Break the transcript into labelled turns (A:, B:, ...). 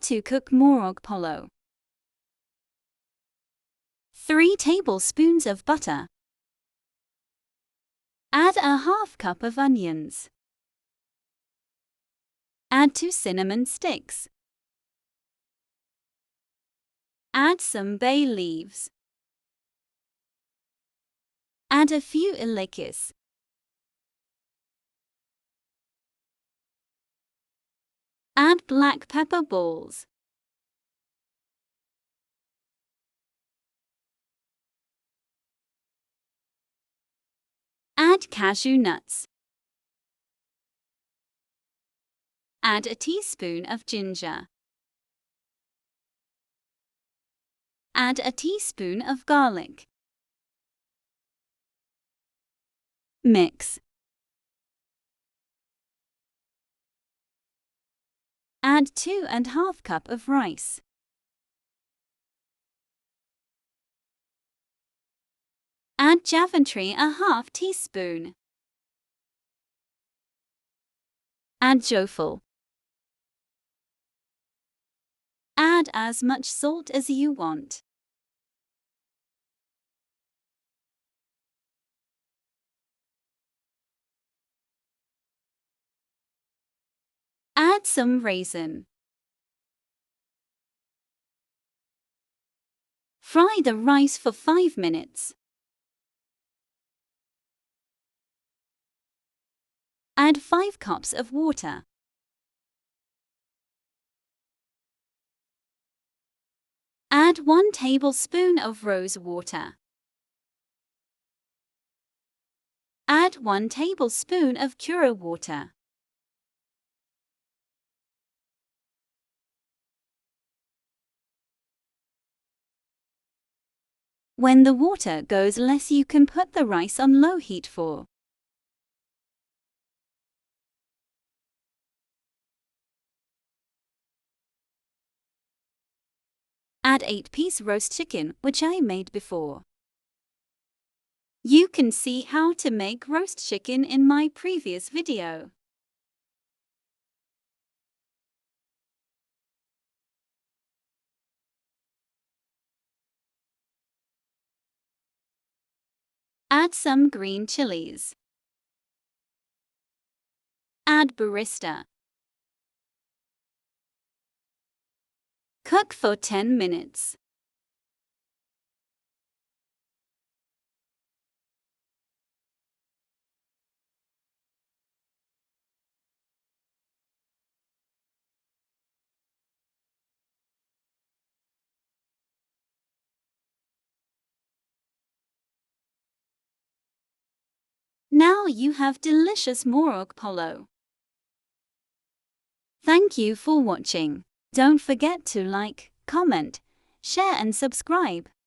A: to cook morog polow. 3 tablespoons of butter. Add a half cup of onions. Add 2 cinnamon sticks. Add some bay leaves. Add a few illicis. Add black pepper balls. Add cashew nuts. Add a teaspoon of ginger. Add a teaspoon of garlic. Mix. Add 2½ cup of rice. Add Javantry ½ teaspoon. Add jofel. Add as much salt as you want. Add some raisin. Fry the rice for 5 minutes. Add 5 cups of water. Add 1 tablespoon of rose water. Add 1 tablespoon of cura water. When the water goes less, you can put the rice on low heat for Add 8-piece roast chicken, which I made before. You can see how to make roast chicken in my previous video. Add some green chilies. Add barista. Cook for 10 minutes. Now you have delicious morog polow. Thank you for watching. Don't forget to like, comment, share and subscribe.